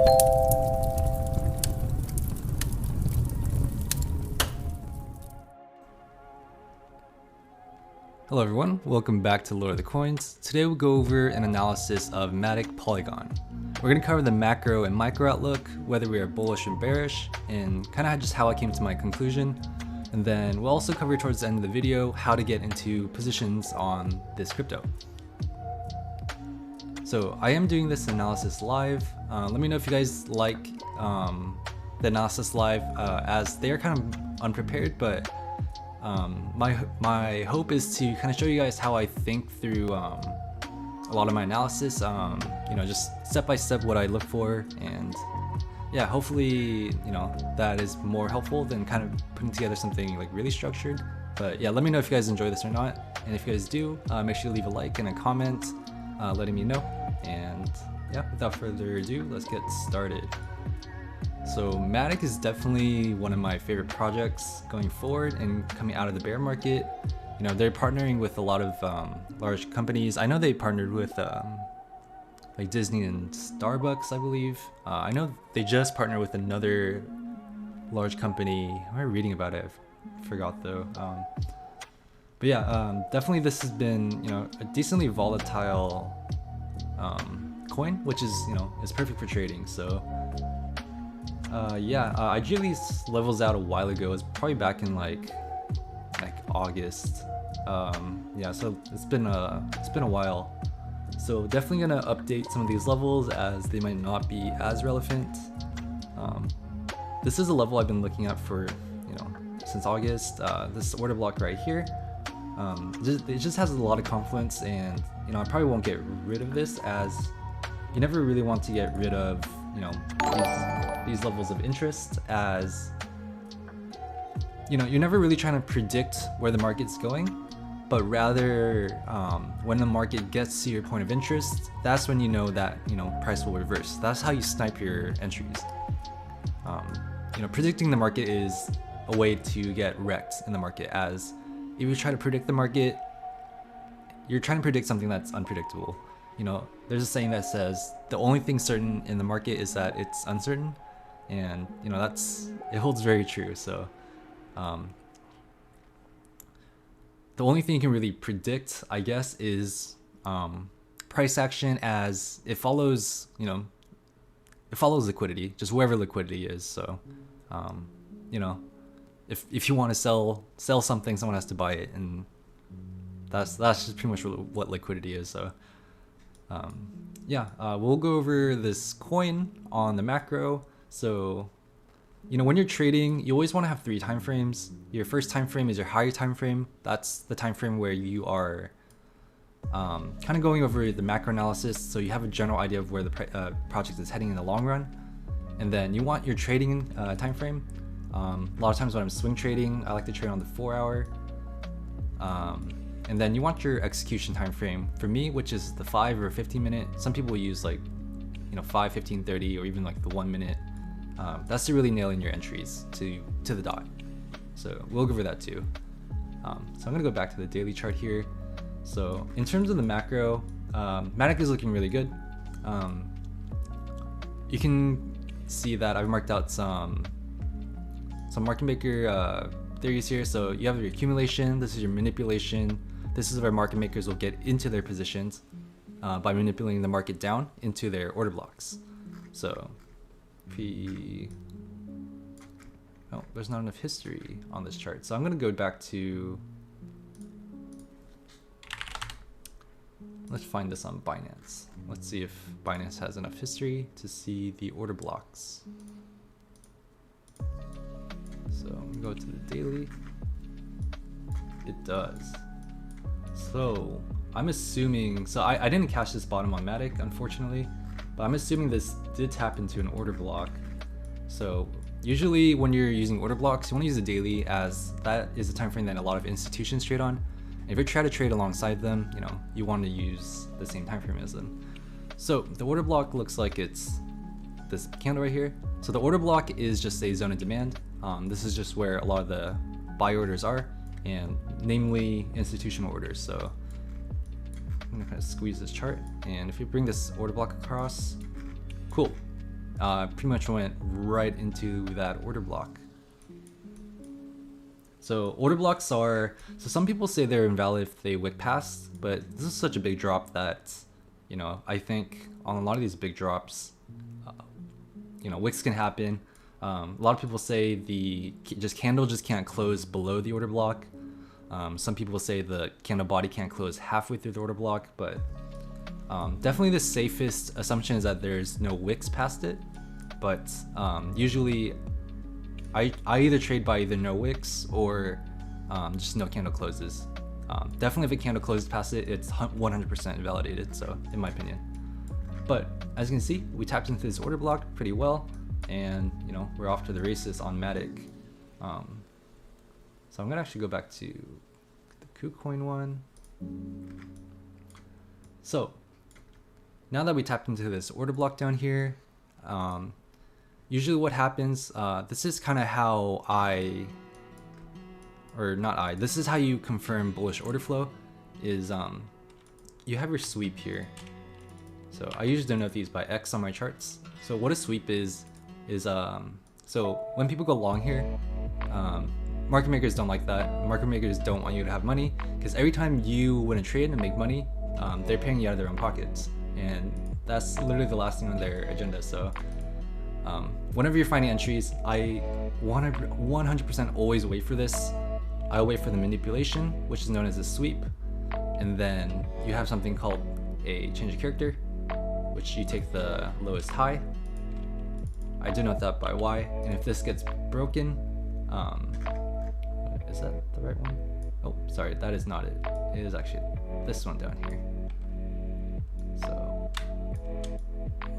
Hello everyone, welcome back to Lord of the Coins. Today we'll go over an analysis of MATIC Polygon. We're going to cover the macro and micro outlook, whether we are bullish and bearish, and kind of just how I came to my conclusion. And then we'll also cover towards the end of the video how to get into positions on this crypto. So I am doing this analysis live. Let me know if you guys like the analysis live, as they are kind of unprepared, but my hope is to kind of show you guys how I think through a lot of my analysis, you know, just step by step what I look for, and yeah, hopefully, you know, that is more helpful than kind of putting together something like really structured. But yeah, let me know if you guys enjoy this or not, and if you guys do, make sure to leave a like and a comment letting me know. And yeah, without further ado, let's get started. So MATIC is definitely one of my favorite projects going forward and coming out of the bear market. You know, they're partnering with a lot of large companies. I know they partnered with like Disney and Starbucks, I believe. I know they just partnered with another large company. Am I reading about it? I forgot though. But yeah, definitely this has been, you know, a decently volatile coin, which is, you know, is perfect for trading. So yeah, I drew these levels out a while ago. It's probably back in like August. Yeah, so it's been a while. So definitely gonna update some of these levels as they might not be as relevant. This is a level I've been looking at for, you know, since August. This order block right here. It just has a lot of confluence, and you know, I probably won't get rid of this, as you never really want to get rid of, you know, these levels of interest, as you know, you're never really trying to predict where the market's going, but rather when the market gets to your point of interest, that's when you know that, you know, price will reverse. That's how you snipe your entries. You know, predicting the market is a way to get wrecked in the market, as if you try to predict the market, you're trying to predict something that's unpredictable. You know, there's a saying that says the only thing certain in the market is that it's uncertain, and you know, it holds very true. So the only thing you can really predict, I guess, is price action, as it follows, you know, it follows liquidity, just wherever liquidity is. So you know, if you want to sell something, someone has to buy it, and that's just pretty much what liquidity is. So yeah, we'll go over this coin on the macro. So, you know, when you're trading, you always want to have 3 time frames. Your first time frame is your higher time frame. That's the time frame where you are kind of going over the macro analysis, so you have a general idea of where the project is heading in the long run. And then you want your trading time frame. A lot of times when I'm swing trading, I like to trade on the 4-hour. And then you want your execution time frame, for me, which is the 5 or 15 minute. Some people use like, you know, 5, 15, 30, or even like the 1 minute. That's to really nail in your entries to the dot. So we'll go over that too. So I'm gonna go back to the daily chart here. So in terms of the macro, MATIC is looking really good. You can see that I've marked out some market maker theories here. So you have your accumulation, this is your manipulation. This is where market makers will get into their positions by manipulating the market down into their order blocks. So oh, there's not enough history on this chart. So I'm gonna go back to, let's find this on Binance. Let's see if Binance has enough history to see the order blocks. So I'm gonna go to the daily. It does. So I'm assuming, so I didn't catch this bottom on MATIC, unfortunately, but I'm assuming this did tap into an order block. So usually when you're using order blocks, you want to use the daily, as that is the time frame that a lot of institutions trade on. And if you try to trade alongside them, you know, you want to use the same time frame as them. So the order block looks like it's this candle right here. So the order block is just a zone of demand. This is just where a lot of the buy orders are, and namely institutional orders. So I'm gonna kind of squeeze this chart, and if you bring this order block across, cool. pretty much went right into that order block. So order blocks are, so some people say they're invalid if they wick past, but this is such a big drop that, you know, I think on a lot of these big drops, you know, wicks can happen. A lot of people say the candle just can't close below the order block. Some people say the candle body can't close halfway through the order block, but definitely the safest assumption is that there's no wicks past it. But usually I either trade by either no wicks or just no candle closes. Definitely if a candle closes past it, it's 100% invalidated, so in my opinion. But as you can see, we tapped into this order block pretty well, and you know, we're off to the races on MATIC. So I'm gonna actually go back to the KuCoin one. So now that we tapped into this order block down here, usually what happens, this is kind of how this is how you confirm bullish order flow, is you have your sweep here. So I usually denote these by X on my charts. So what a sweep is so when people go long here, market makers don't like that. Market makers don't want you to have money, because every time you win a trade and make money, they're paying you out of their own pockets, and that's literally the last thing on their agenda. So whenever you're finding entries, I 100% always wait for this. I'll wait for the manipulation, which is known as a sweep, and then you have something called a change of character, which you take the lowest high. I denote that by Y, and if this gets broken, is that the right one? Oh, sorry, that is not it. It is actually this one down here. So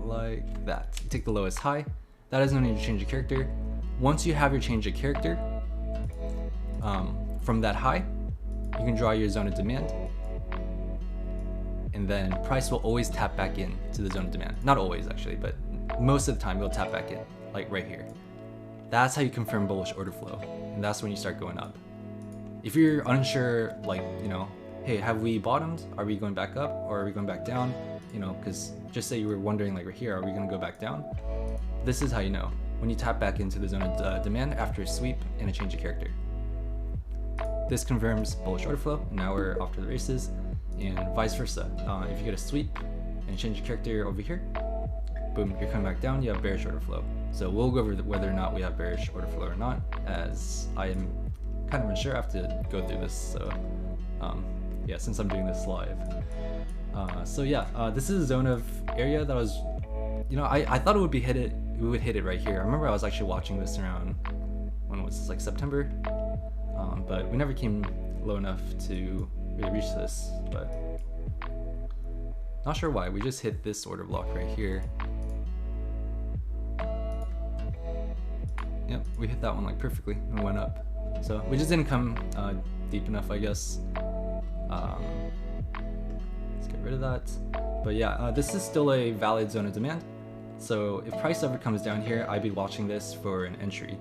like that, you take the lowest high. That is known as your change of character. Once you have your change of character, from that high, you can draw your zone of demand, and then price will always tap back in to the zone of demand. Not always actually, but most of the time it'll tap back in, like right here. That's how you confirm bullish order flow, and that's when you start going up. If you're unsure, like, you know, hey, have we bottomed? Are we going back up, or are we going back down? You know, because just say you were wondering, like right here, are we going to go back down? This is how you know, when you tap back into the zone of demand after a sweep and a change of character. This confirms bullish order flow. Now we're off to the races, and vice versa. If you get a sweep and change of character over here, boom, you're coming back down, you have bearish order flow. So we'll go over whether or not we have bearish order flow or not, as I am kind of unsure. I have to go through this, so yeah, since I'm doing this live. So yeah, this is a zone of area that was, you know, I thought it would be we would hit it right here. I remember I was actually watching this around, when was this, like September? But we never came low enough to really reach this, but not sure why. We just hit this order block right here. Yep, we hit that one like perfectly and went up. So we just didn't come deep enough, I guess. Let's get rid of that. But yeah, this is still a valid zone of demand. So if price ever comes down here, I'd be watching this for an entry.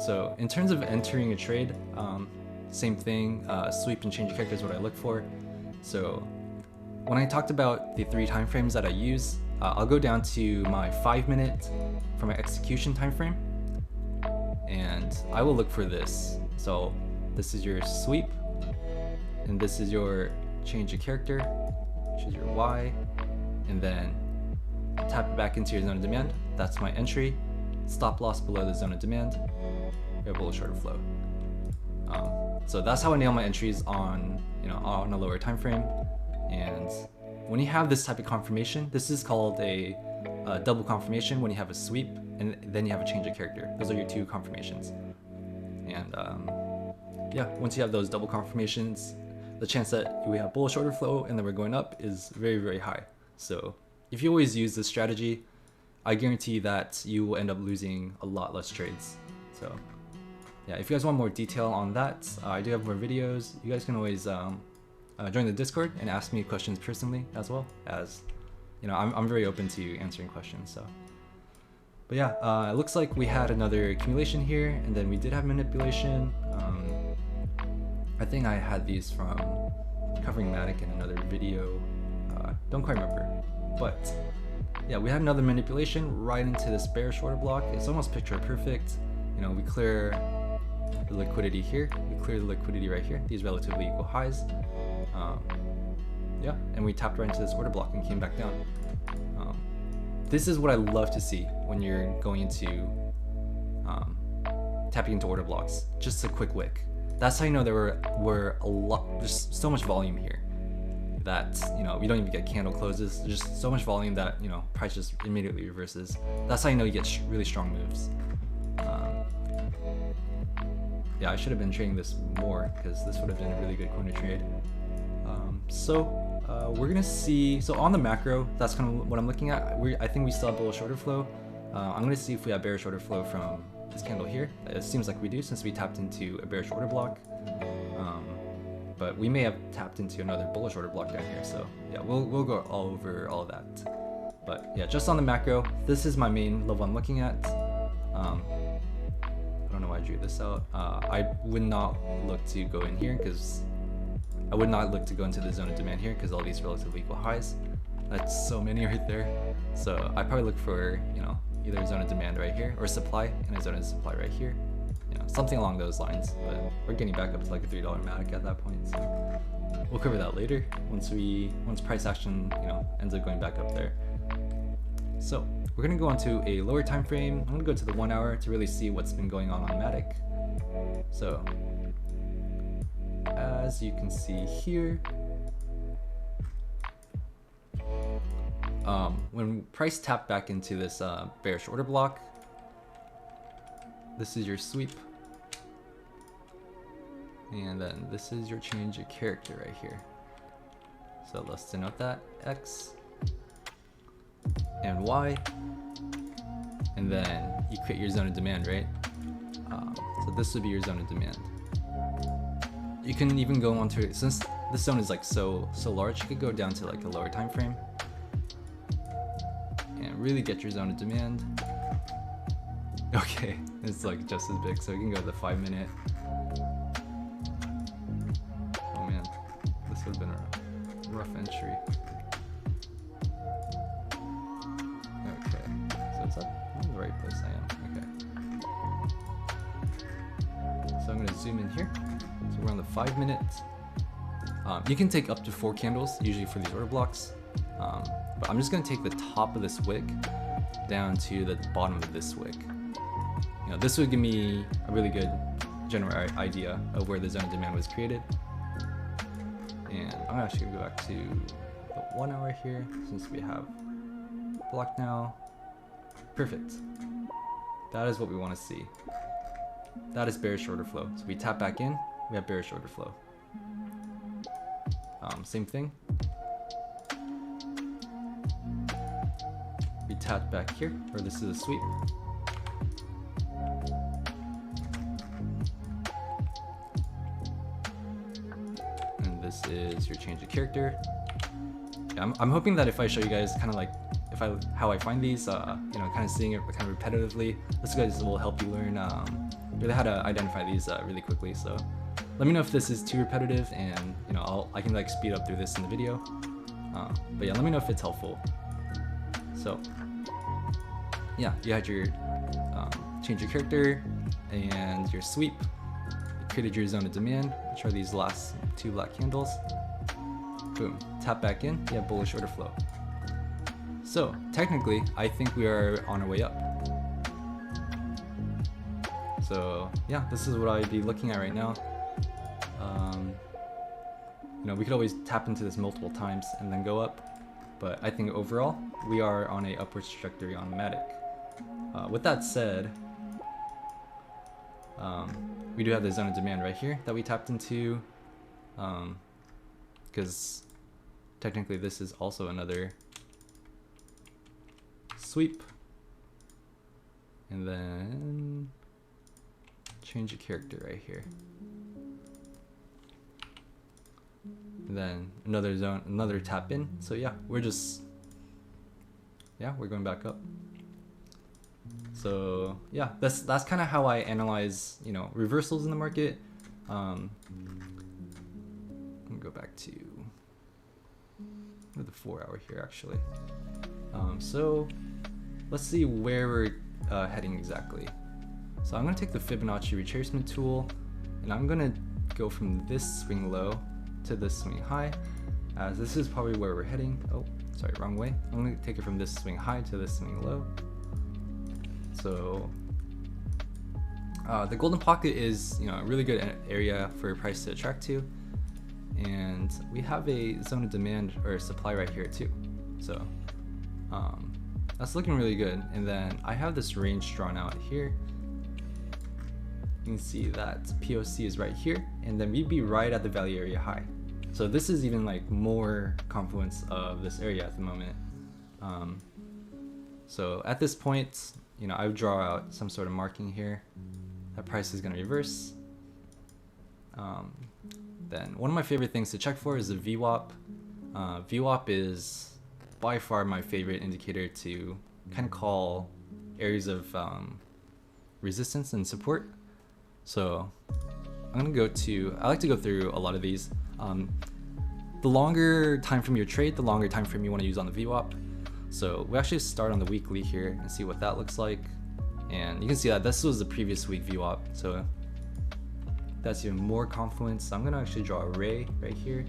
So in terms of entering a trade, same thing, sweep and change of character is what I look for. So when I talked about the 3 time frames that I use, I'll go down to my 5 minute for my execution time frame, and I will look for this. So this is your sweep, and this is your change of character, which is your Y, and then tap it back into your zone of demand. That's my entry. Stop loss below the zone of demand. We have bullish order flow. So that's how I nail my entries on, you know, on a lower time frame. And when you have this type of confirmation, this is called a double confirmation. When you have a sweep and then you have a change of character, those are your 2 confirmations. And yeah, once you have those double confirmations, the chance that we have bullish order flow and then we're going up is very, very high. So if you always use this strategy, I guarantee that you will end up losing a lot less trades. So yeah, if you guys want more detail on that, I do have more videos. You guys can always join the Discord and ask me questions personally, as well as, you know, I'm very open to answering questions. So, but yeah, it looks like we had another accumulation here, and then we did have manipulation. I think I had these from covering MATIC in another video. Don't quite remember, but yeah, we had another manipulation right into this bearish order block. It's almost picture perfect. You know, we clear the liquidity here, we clear the liquidity right here, these relatively equal highs. Yeah, and we tapped right into this order block and came back down. This is what I love to see when you're going into tapping into order blocks. Just a quick wick. That's how you know there were a lot, there's so much volume here that, you know, we don't even get candle closes. There's just so much volume that, you know, price just immediately reverses. That's how you know you get really strong moves. Yeah, I should have been trading this more because this would have been a really good coin to trade. We're gonna see, so on the macro, that's kind of what I'm looking at. I think we still have bullish order flow. I'm gonna see if we have bearish order flow from this candle here. It seems like we do since we tapped into a bearish order block. But we may have tapped into another bullish order block down here. So yeah, we'll go all over all of that. But yeah, just on the macro, this is my main level I'm looking at. I don't know why I drew this out. I would not look to go in here because I would not look to go into the zone of demand here because all these relatively equal highs. That's so many right there. So I probably look for, you know, either a zone of demand right here or supply and a zone of supply right here. You know, something along those lines. But we're getting back up to like a $3 MATIC at that point. So we'll cover that later once price action, you know, ends up going back up there. So we're gonna go on to a lower time frame. I'm gonna go to the 1 hour to really see what's been going on MATIC. So as you can see here, when price tapped back into this bearish order block, this is your sweep, and then this is your change of character right here. So let's denote that X and Y, and then you create your zone of demand, right? So this would be your zone of demand. You can even go on to, since this zone is like so large, you could go down to like a lower time frame and really get your zone of demand. Okay, it's like just as big, so you can go to the 5 minute. Oh man, this would have been a rough entry. Okay, so is that I'm in the right place? I am. Okay. So I'm gonna zoom in here. So we're on the 5 minute. You can take up to 4 candles usually for these order blocks, but I'm just gonna take the top of this wick down to the bottom of this wick. You know, this would give me a really good general idea of where the zone of demand was created. And I'm actually gonna go back to the 1 hour here since we have block now. Perfect. That is what we want to see. That is bearish order flow. So we tap back in, we have bearish order flow. Same thing. We tap back here, or this is a sweep. And this is your change of character. Yeah, I'm hoping that if I show you guys kind of like how I find these, you know, kind of seeing it kind of repetitively, this guys will help you learn really how to identify these really quickly. So let me know if this is too repetitive, and you know I can like speed up through this in the video. But yeah, let me know if it's helpful. So yeah, you had your change your character and your sweep. You created your zone of demand, which are these last 2 black candles. Boom, tap back in, you have bullish order flow. So technically, I think we are on our way up. So yeah, this is what I'd be looking at right now. You know, we could always tap into this multiple times and then go up, but I think overall we are on a upwards trajectory on MATIC. With that said, we do have the zone of demand right here that we tapped into, because technically this is also another sweep, and then change a character right here, and then another zone, another tap in. So yeah, we're going back up. So yeah, that's kind of how I analyze, you know, reversals in the market. I'm gonna go back to the 4 hour here actually. So let's see where we're heading exactly. So I'm going to take the Fibonacci retracement tool, and I'm going to go from this swing low to this swing high, as this is probably where we're heading. Oh, sorry, wrong way. I'm going to take it from this swing high to this swing low. So the golden pocket is, a really good area for price to attract to, and we have a zone of demand or supply right here too. So that's looking really good. And then I have this range drawn out here. You can see that POC is right here, and then we'd be right at the value area high. So this is even like more confluence of this area at the moment. So at this point, I would draw out some sort of marking here. That price is going to reverse. Then one of my favorite things to check for is the VWAP. VWAP is by far my favorite indicator to kind of call areas of resistance and support. So I'm gonna go to, I like to go through a lot of these. The longer time frame your trade, the longer time frame you want to use on the VWAP. So we actually start on the weekly here and see what that looks like. And you can see that this was the previous week VWAP. So that's even more confluence. I'm gonna actually draw a ray right here.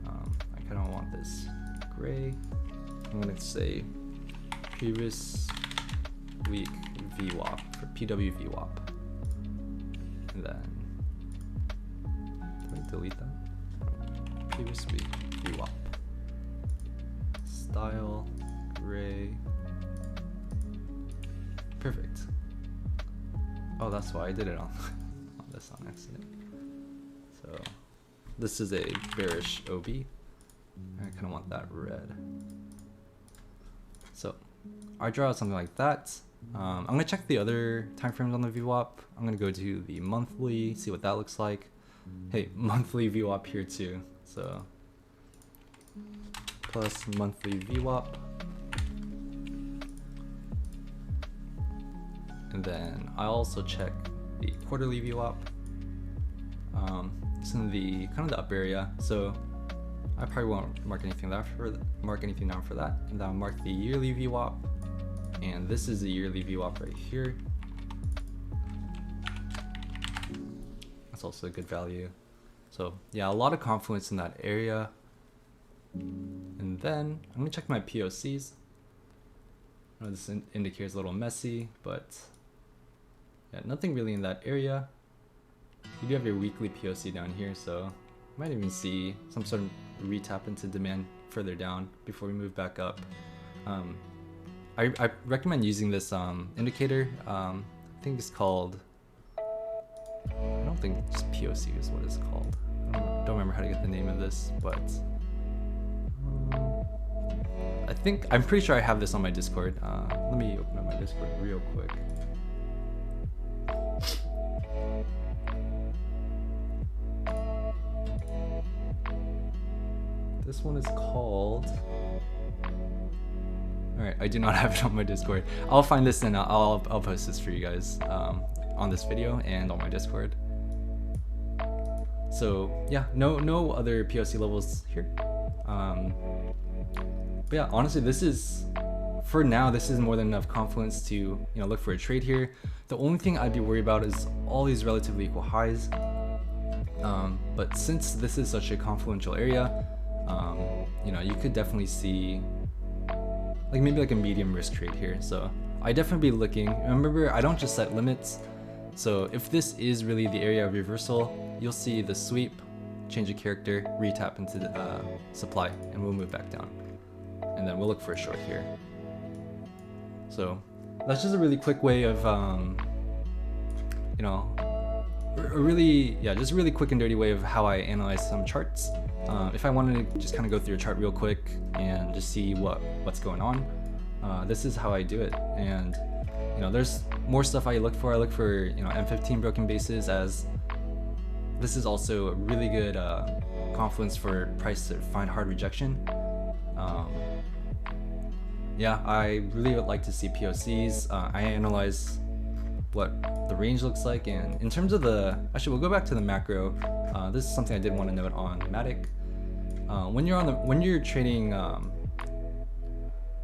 I kind of want this gray. I'm gonna say previous week VWAP for PW VWAP. And then, can we delete that? Previous week VWAP. Style, gray. Perfect. Oh, that's why I did it on this on accident. So this is a bearish OB. I kind of want that red. So I draw out something like that. I'm gonna check the other timeframes on the VWAP. I'm gonna go to the monthly, see what that looks like. Hey, monthly VWAP here too. So plus monthly VWAP. And then I also check the quarterly VWAP. It's in the kind of the up area, so I probably won't mark anything down for that. And then I'll mark the yearly VWAP, and this is the yearly VWAP right here. That's also a good value. So yeah, a lot of confluence in that area. And then I'm gonna check my POCs. I know this indicator is a little messy, but yeah, nothing really in that area. You do have your weekly POC down here, so you might even see some sort of retap into demand further down before we move back up. I recommend using this indicator. I think it's called, I don't think just POC is what it's called. I don't remember how to get the name of this, but I'm pretty sure I have this on my Discord. Let me open up my Discord real quick. This one is called, alright, I do not have it on my Discord. I'll find this and I'll post this for you guys on this video and on my Discord. So yeah, no other POC levels here. But yeah, honestly, this is, for now, this is more than enough confluence to look for a trade here. The only thing I'd be worried about is all these relatively equal highs. But since this is such a confluential area, you could definitely see maybe like a medium risk trade here. So I definitely be looking. Remember, I don't just set limits. So if this is really the area of reversal, you'll see the sweep, change of character, retap into the supply, and we'll move back down. And then we'll look for a short here. So that's just a really quick way of, just a really quick and dirty way of how I analyze some charts. If I wanted to just kind of go through a chart real quick and just see what's going on, this is how I do it. And there's more stuff I look for. I look for M15 broken bases, as this is also a really good confluence for price to find hard rejection. Yeah, I really would like to see POCs. I analyze what the range looks like, and in terms of actually we'll go back to the macro. This is something I did want to note on MATIC. When you're trading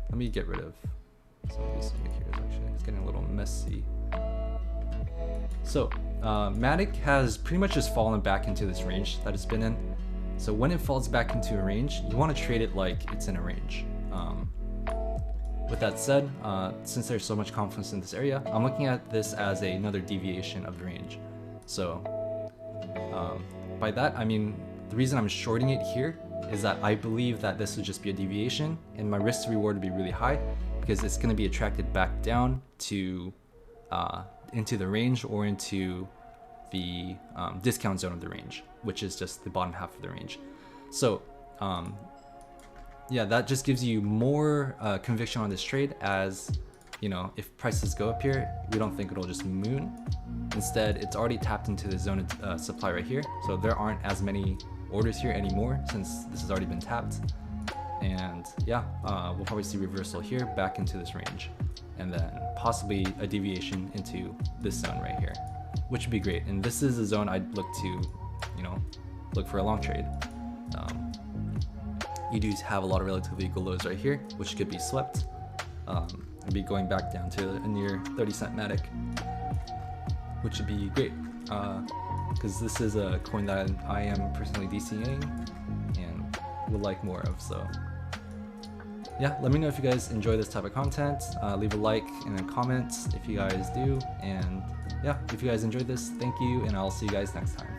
let me get rid of some of these indicators. Actually, it's getting a little messy. So MATIC has pretty much just fallen back into this range that it's been in. So when it falls back into a range, you want to trade it like it's in a range. With that said, since there's so much confidence in this area, I'm looking at this as another deviation of the range. So by that, I mean, the reason I'm shorting it here is that I believe that this would just be a deviation and my risk to reward would be really high because it's going to be attracted back down to into the range or into the discount zone of the range, which is just the bottom half of the range. So yeah, that just gives you more conviction on this trade, as you know, if prices go up here, we don't think it'll just moon. Instead, it's already tapped into the zone of supply right here, so there aren't as many orders here anymore since this has already been tapped. And yeah, we'll probably see reversal here back into this range, and then possibly a deviation into this zone right here, which would be great. And this is a zone I'd look to, you know, look for a long trade. You do have a lot of relatively good lows right here, which could be swept and be going back down to a near 30-cent MATIC, which would be great because this is a coin that I am personally DCing and would like more of. So yeah, let me know if you guys enjoy this type of content. Leave a like and a comment if you guys do, and yeah, if you guys enjoyed this, thank you, and I'll see you guys next time.